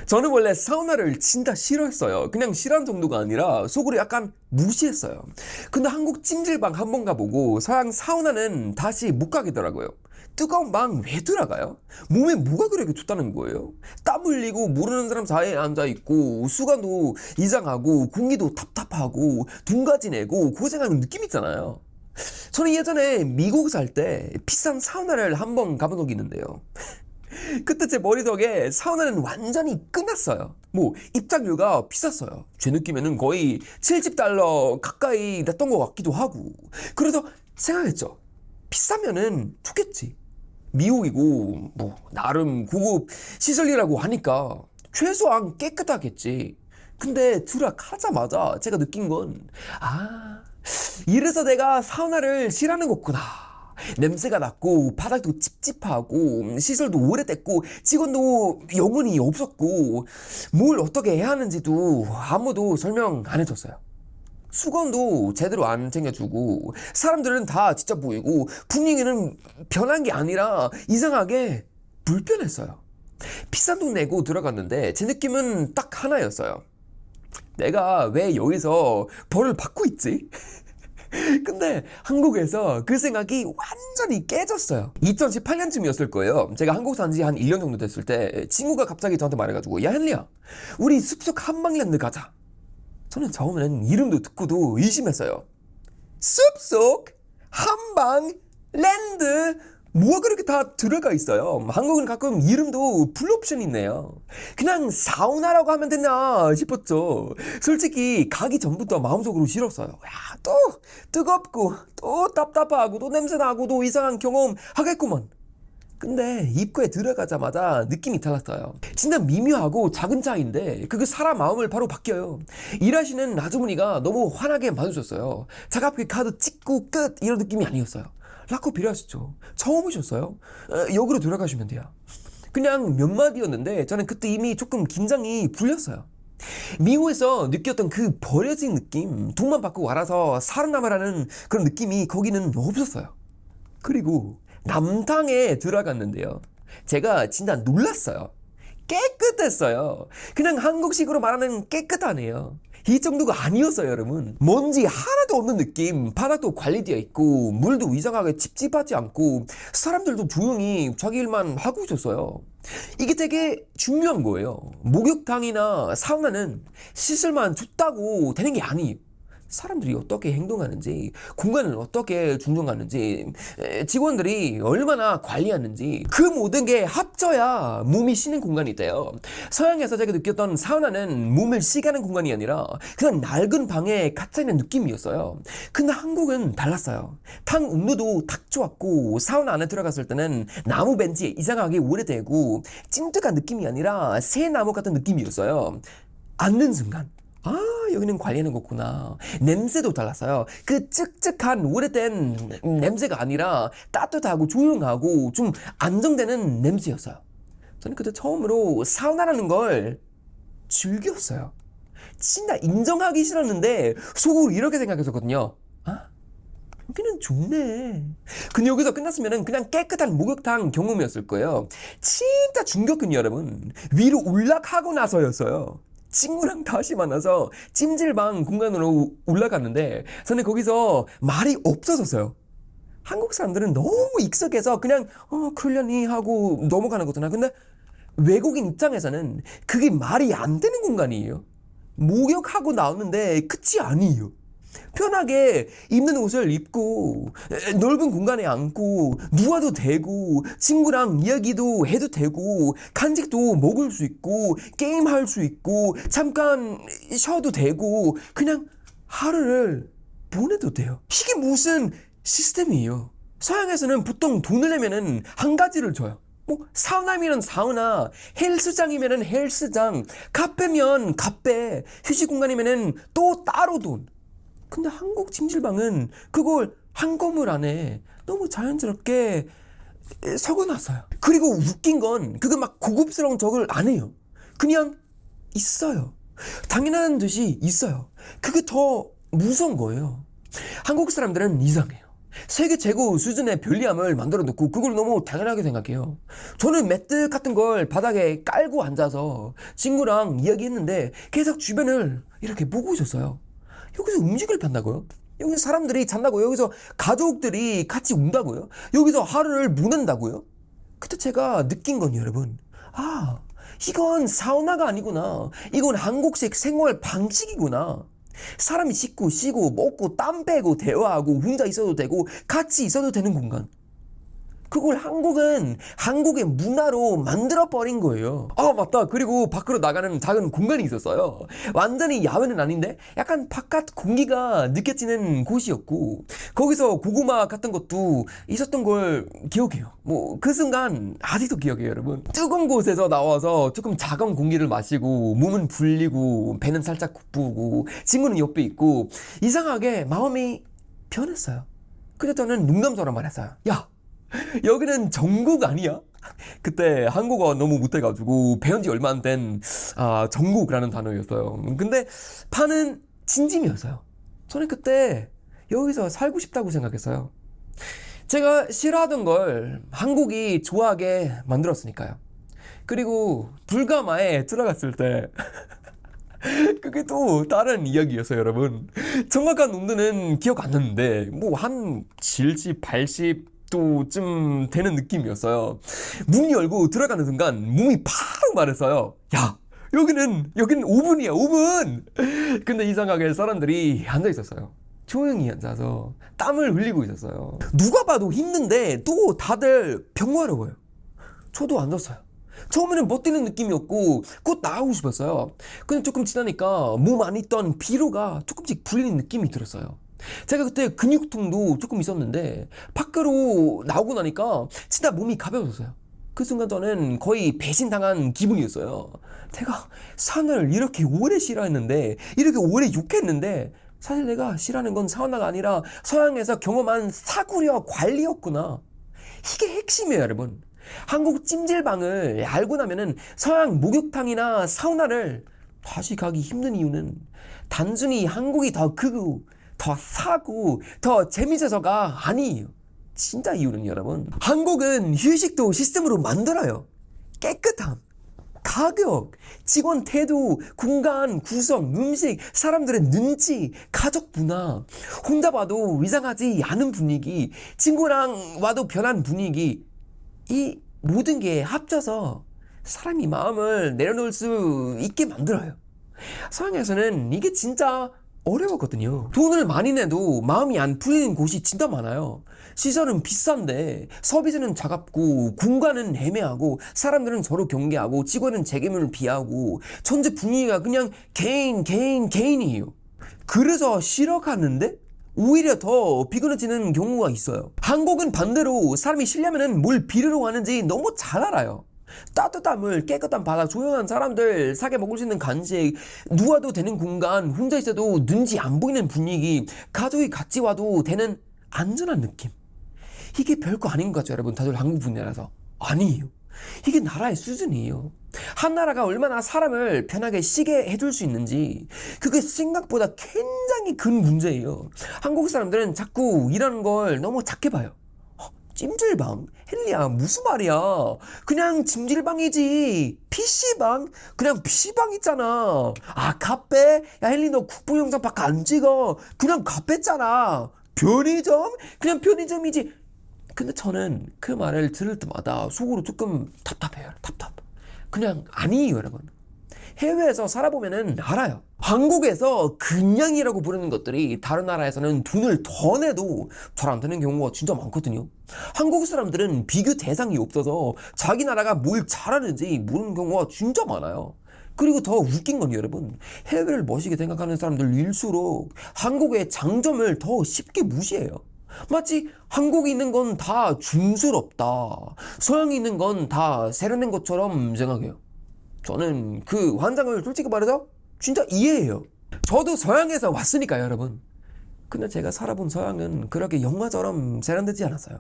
저는 원래 사우나를 진짜 싫어했어요. 그냥 싫어한 정도가 아니라 속으로 약간 무시했어요. 근데 한국 찜질방 한 번 가보고 서양 사우나는 다시 못 가겠더라고요. 뜨거운 방 왜 들어가요? 몸에 뭐가 그렇게 좋다는 거예요? 땀 흘리고 모르는 사람 사이에 앉아있고 수건도 이상하고 공기도 답답하고 둔가지 내고 고생하는 느낌 있잖아요. 저는 예전에 미국 살 때 비싼 사우나를 한 번 가본 적이 있는데요. 그때 제 머릿속에 사우나는 완전히 끝났어요. 뭐 입장료가 비쌌어요. 제 느낌에는 거의 70달러 가까이 냈던 것 같기도 하고. 그래서 생각했죠. 비싸면은 좋겠지. 미국이고 뭐 나름 고급 시설이라고 하니까 최소한 깨끗하겠지. 근데 들어가자마자 제가 느낀 건 이래서 내가 사우나를 싫어하는 거구나. 냄새가 났고 바닥도 찝찝하고 시설도 오래됐고 직원도 영혼이 없었고 뭘 어떻게 해야 하는지도 아무도 설명 안 해줬어요. 수건도 제대로 안 챙겨주고 사람들은 다 진짜 보이고 분위기는 변한 게 아니라 이상하게 불편했어요. 비싼 돈 내고 들어갔는데 제 느낌은 딱 하나였어요. 내가 왜 여기서 벌을 받고 있지? 근데 한국에서 그 생각이 완전히 깨졌어요. 2018년쯤이었을 거예요. 제가 한국 산지 한 1년 정도 됐을 때 친구가 갑자기 저한테 말해가지고 야 헨리야 우리 숲속 한방랜드 가자. 저는 처음에는 이름도 듣고도 의심했어요. 숲속 한방랜드 뭐가 그렇게 다 들어가 있어요. 한국은 가끔 이름도 풀옵션이 있네요. 그냥 사우나라고 하면 되나 싶었죠. 솔직히 가기 전부터 마음속으로 싫었어요. 야, 또 뜨겁고 또 답답하고 또 냄새나고 또 이상한 경험 하겠구먼. 근데 입구에 들어가자마자 느낌이 달랐어요. 진짜 미묘하고 작은 차이인데 그게 사람 마음을 바로 바뀌어요. 일하시는 아주머니가 너무 환하게 맞으셨어요. 차갑게 카드 찍고 끝 이런 느낌이 아니었어요. 라코 필요하시죠? 처음 오셨어요? 여기로 들어가시면 돼요. 그냥 몇 마디였는데 저는 그때 이미 조금 긴장이 풀렸어요. 미국에서 느꼈던 그 버려진 느낌, 돈만 받고 알아서 살아남으라는 그런 느낌이 거기는 없었어요. 그리고 남탕에 들어갔는데요. 제가 진짜 놀랐어요. 깨끗했어요. 그냥 한국식으로 말하는 깨끗하네요. 이 정도가 아니었어요, 여러분. 먼지 하나도 없는 느낌. 바닥도 관리되어 있고 물도 이상하게 찝찝하지 않고 사람들도 조용히 자기 일만 하고 있었어요. 이게 되게 중요한 거예요. 목욕탕이나 사우나는 시설만 좋다고 되는 게 아니에요. 사람들이 어떻게 행동하는지, 공간을 어떻게 중정하는지, 직원들이 얼마나 관리하는지 그 모든 게 합쳐야 몸이 쉬는 공간이 돼요. 서양에서 제가 느꼈던 사우나는 몸을 쉬게 하는 공간이 아니라 그냥 낡은 방에 갇혀있는 느낌이었어요. 근데 한국은 달랐어요. 탕 온도도 딱 좋았고 사우나 안에 들어갔을 때는 나무 벤치에 이상하게 오래되고 찐득한 느낌이 아니라 새 나무 같은 느낌이었어요. 앉는 순간 여기는 관리하는 거구나. 냄새도 달랐어요. 그 칡칡한 오래된 냄새가 아니라 따뜻하고 조용하고 좀 안정되는 냄새였어요. 저는 그때 처음으로 사우나라는 걸 즐겼어요. 진짜 인정하기 싫었는데 속으로 이렇게 생각했었거든요. 여기는 좋네. 근데 여기서 끝났으면 그냥 깨끗한 목욕탕 경험이었을 거예요. 진짜 충격은 여러분 위로 올라가고 나서였어요. 친구랑 다시 만나서 찜질방 공간으로 올라갔는데 저는 거기서 말이 없어졌어요. 한국 사람들은 너무 익숙해서 그냥 그러려니 하고 넘어가는 거잖아. 근데 외국인 입장에서는 그게 말이 안 되는 공간이에요. 목욕하고 나오는데 끝이 아니에요. 편하게 입는 옷을 입고 넓은 공간에 앉고 누워도 되고 친구랑 이야기도 해도 되고 간식도 먹을 수 있고 게임할 수 있고 잠깐 쉬어도 되고 그냥 하루를 보내도 돼요. 이게 무슨 시스템이에요? 서양에서는 보통 돈을 내면은 한 가지를 줘요. 뭐 사우나면 사우나, 헬스장이면은 헬스장, 카페면 카페, 휴식 공간이면은 또 따로 돈. 근데 한국 찜질방은 그걸 한 건물 안에 너무 자연스럽게 적어놨어요. 그리고 웃긴 건 그거 막 고급스러운 척을 안 해요. 그냥 있어요. 당연한 듯이 있어요. 그게 더 무서운 거예요. 한국 사람들은 이상해요. 세계 최고 수준의 편리함을 만들어 놓고 그걸 너무 당연하게 생각해요. 저는 매트 같은 걸 바닥에 깔고 앉아서 친구랑 이야기했는데 계속 주변을 이렇게 보고 있었어요. 여기서 음식을 판다고요? 여기서 사람들이 잔다고요? 여기서 가족들이 같이 운다고요? 여기서 하루를 보낸다고요? 그때 제가 느낀 건 여러분, 아, 이건 사우나가 아니구나. 이건 한국식 생활 방식이구나. 사람이 씻고 쉬고 먹고 땀 빼고 대화하고 혼자 있어도 되고 같이 있어도 되는 공간. 그걸 한국은 한국의 문화로 만들어버린 거예요. 아, 맞다. 그리고 밖으로 나가는 작은 공간이 있었어요. 완전히 야외는 아닌데 약간 바깥 공기가 느껴지는 곳이었고 거기서 고구마 같은 것도 있었던 걸 기억해요. 뭐 그 순간 아직도 기억해요, 여러분. 뜨거운 곳에서 나와서 조금 작은 공기를 마시고 몸은 불리고 배는 살짝 고프고 친구는 옆에 있고 이상하게 마음이 변했어요. 그때 저는 농담처럼 말했어요. 야, 여기는 전국 아니야? 그때 한국어 너무 못해가지고 배운 지 얼마 안 된 전국이라는 단어였어요. 근데 파는 진심이었어요. 저는 그때 여기서 살고 싶다고 생각했어요. 제가 싫어하던 걸 한국이 좋아하게 만들었으니까요. 그리고 불가마에 들어갔을 때 그게 또 다른 이야기였어요, 여러분. 정확한 온도는 기억 안 나는데 뭐 한 70, 80도쯤 되는 느낌이었어요. 문 열고 들어가는 순간 몸이 바로 말했어요. 야, 여기는 5분이야, 5분. 근데 이상하게 사람들이 앉아 있었어요. 조용히 앉아서 땀을 흘리고 있었어요. 누가 봐도 힘든데 또 다들 평화로워요. 저도 앉았어요. 처음에는 버티는 느낌이었고 곧 나가고 싶었어요. 근데 조금 지나니까 몸 안에 있던 피로가 조금씩 풀리는 느낌이 들었어요. 제가 그때 근육통도 조금 있었는데 밖으로 나오고 나니까 진짜 몸이 가벼워졌어요. 그 순간 저는 거의 배신당한 기분이었어요. 제가 산을 이렇게 오래 싫어했는데 이렇게 오래 욕했는데 사실 내가 싫어하는 건 사우나가 아니라 서양에서 경험한 사구려 관리였구나. 이게 핵심이에요, 여러분. 한국 찜질방을 알고 나면은 서양 목욕탕이나 사우나를 다시 가기 힘든 이유는 단순히 한국이 더 크고 더 싸고 더 재밌어서가 아니에요. 진짜 이유는 여러분, 한국은 휴식도 시스템으로 만들어요. 깨끗함, 가격, 직원 태도, 공간, 구성, 음식, 사람들의 눈치, 가족 문화, 혼자 봐도 이상하지 않은 분위기, 친구랑 와도 편한 분위기, 이 모든 게 합쳐서 사람이 마음을 내려놓을 수 있게 만들어요. 서양에서는 이게 진짜 어려웠거든요. 돈을 많이 내도 마음이 안 풀리는 곳이 진짜 많아요. 시설은 비싼데 서비스는 차갑고 공간은 애매하고 사람들은 서로 경계하고 직원은 책임을 비하고 전체 분위기가 그냥 개인이에요. 그래서 쉬러 갔는데 오히려 더 피곤해지는 경우가 있어요. 한국은 반대로 사람이 쉬려면 뭘 빌으러 가는지 너무 잘 알아요. 따뜻한 물, 깨끗한 바다, 조용한 사람들, 사게 먹을 수 있는 간식, 누워도 되는 공간, 혼자 있어도 눈치 안 보이는 분위기, 가족이 같이 와도 되는 안전한 느낌. 이게 별거 아닌 것 같죠, 여러분? 다들 한국 분이라서. 아니에요. 이게 나라의 수준이에요. 한 나라가 얼마나 사람을 편하게 쉬게 해줄 수 있는지 그게 생각보다 굉장히 큰 문제예요. 한국 사람들은 자꾸 이런 걸 너무 작게 봐요. 찜질방? 헨리야, 무슨 말이야? 그냥 찜질방이지. PC방? 그냥 PC방 있잖아. 아, 카페? 야, 헨리 너 국보 영상 밖에 안 찍어. 그냥 카페잖아. 편의점? 그냥 편의점이지. 근데 저는 그 말을 들을 때마다 속으로 조금 답답해요. 답답. 그냥 아니에요, 여러분. 해외에서 살아보면은 알아요. 한국에서 그냥이라고 부르는 것들이 다른 나라에서는 돈을 더 내도 잘 안 되는 경우가 진짜 많거든요. 한국 사람들은 비교 대상이 없어서 자기 나라가 뭘 잘하는지 모르는 경우가 진짜 많아요. 그리고 더 웃긴 건 여러분, 해외를 멋있게 생각하는 사람들일수록 한국의 장점을 더 쉽게 무시해요. 마치 한국에 있는 건 다 중스럽다, 서양에 있는 건 다 세련된 것처럼 생각해요. 저는 그 환상을 솔직히 말해서 진짜 이해해요. 저도 서양에서 왔으니까요, 여러분. 근데 제가 살아본 서양은 그렇게 영화처럼 세련되지 않았어요.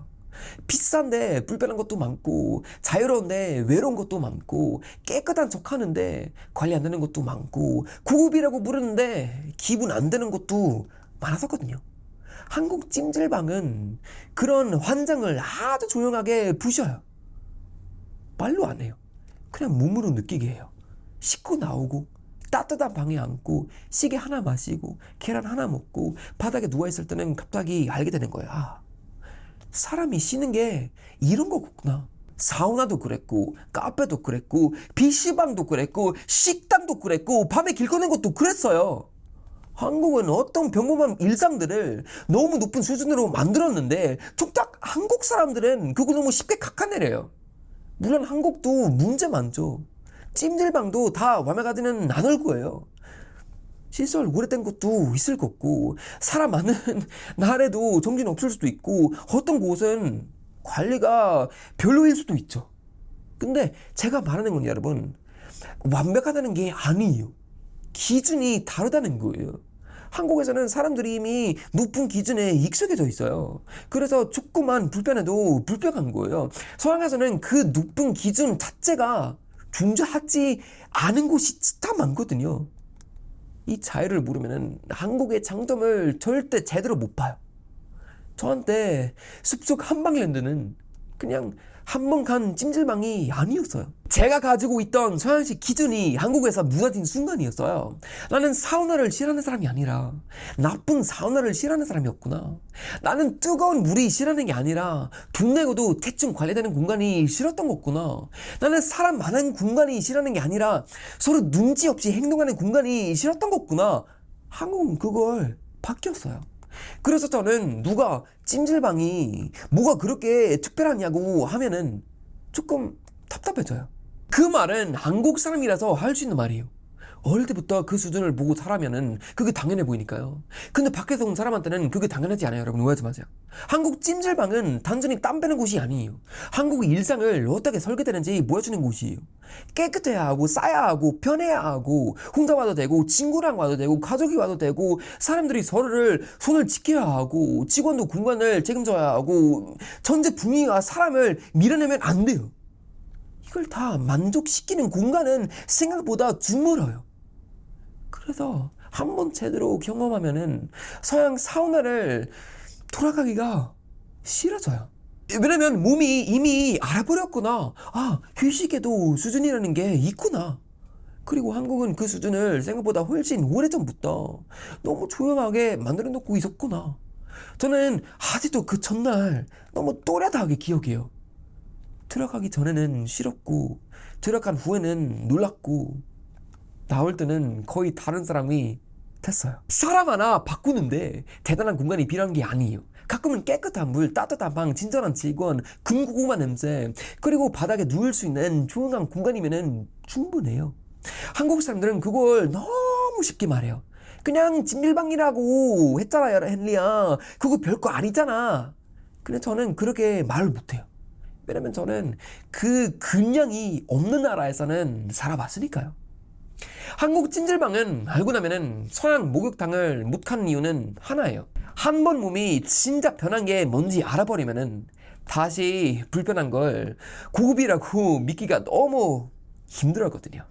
비싼데 불편한 것도 많고, 자유로운데 외로운 것도 많고, 깨끗한 척 하는데 관리 안 되는 것도 많고, 고급이라고 부르는데 기분 안 되는 것도 많았었거든요. 한국 찜질방은 그런 환장을 아주 조용하게 부셔요. 말로 안 해요. 그냥 몸으로 느끼게 해요. 씻고 나오고 따뜻한 방에 앉고 시계 하나 마시고 계란 하나 먹고 바닥에 누워있을 때는 갑자기 알게 되는 거예요. 아, 사람이 쉬는 게 이런 거구나. 사우나도 그랬고 카페도 그랬고 PC방도 그랬고 식당도 그랬고 밤에 길 거는 것도 그랬어요. 한국은 어떤 평범한 일상들을 너무 높은 수준으로 만들었는데 툭딱 한국 사람들은 그거 너무 쉽게 깎아내려요. 물론 한국도 문제 많죠. 찜질방도 다 완벽하지는 않을 거예요. 시설 오래된 것도 있을 거고 사람 많은 날에도 정신 없을 수도 있고 어떤 곳은 관리가 별로일 수도 있죠. 근데 제가 말하는 건 여러분 완벽하다는 게 아니에요. 기준이 다르다는 거예요. 한국에서는 사람들이 이미 높은 기준에 익숙해져 있어요. 그래서 조금만 불편해도 불편한 거예요. 서양에서는 그 높은 기준 자체가 존재하지 않은 곳이 진짜 많거든요. 이 차이를 모르면 한국의 장점을 절대 제대로 못 봐요. 저한테 숲속 한방랜드는 그냥 한 번 간 찜질방이 아니었어요. 제가 가지고 있던 서양식 기준이 한국에서 무너진 순간이었어요. 나는 사우나를 싫어하는 사람이 아니라 나쁜 사우나를 싫어하는 사람이었구나. 나는 뜨거운 물이 싫어하는 게 아니라 돈 내고도 대충 관리되는 공간이 싫었던 거구나. 나는 사람 많은 공간이 싫어하는 게 아니라 서로 눈치 없이 행동하는 공간이 싫었던 거구나. 한국은 그걸 바뀌었어요. 그래서 저는 누가 찜질방이 뭐가 그렇게 특별하냐고 하면은 조금 답답해져요. 그 말은 한국 사람이라서 할 수 있는 말이에요. 어릴 때부터 그 수준을 보고 살아면은 그게 당연해 보이니까요. 근데 밖에서 온 사람한테는 그게 당연하지 않아요. 여러분 오해하지 마세요. 한국 찜질방은 단순히 땀 빼는 곳이 아니에요. 한국의 일상을 어떻게 설계되는지 보여주는 곳이에요. 깨끗해야 하고 싸야 하고 편해야 하고 혼자 와도 되고 친구랑 와도 되고 가족이 와도 되고 사람들이 서로를 손을 지켜야 하고 직원도 공간을 책임져야 하고 전체 분위기가 사람을 밀어내면 안 돼요. 이걸 다 만족시키는 공간은 생각보다 드물어요. 그래서 한번 제대로 경험하면은 서양 사우나를 돌아가기가 싫어져요. 왜냐면 몸이 이미 알아버렸구나. 아, 휴식에도 수준이라는 게 있구나. 그리고 한국은 그 수준을 생각보다 훨씬 오래전부터 너무 조용하게 만들어 놓고 있었구나. 저는 아직도 그 첫날 너무 또렷하게 기억해요. 들어가기 전에는 싫었고 들어간 후에는 놀랐고 나올 때는 거의 다른 사람이 됐어요. 사람 하나 바꾸는데 대단한 공간이 필요한 게 아니에요. 가끔은 깨끗한 물, 따뜻한 방, 친절한 직원, 금고구마 냄새 그리고 바닥에 누울 수 있는 조용한 공간이면 충분해요. 한국 사람들은 그걸 너무 쉽게 말해요. 그냥 찜질방이라고 했잖아 헨리야. 그거 별거 아니잖아. 근데 저는 그렇게 말을 못해요. 왜냐면 저는 그 근량이 없는 나라에서는 살아봤으니까요. 한국 찜질방은 알고 나면은 서양 목욕탕을 못 가는 이유는 하나예요. 한 번 몸이 진짜 변한 게 뭔지 알아버리면은 다시 불편한 걸 고급이라고 믿기가 너무 힘들었거든요.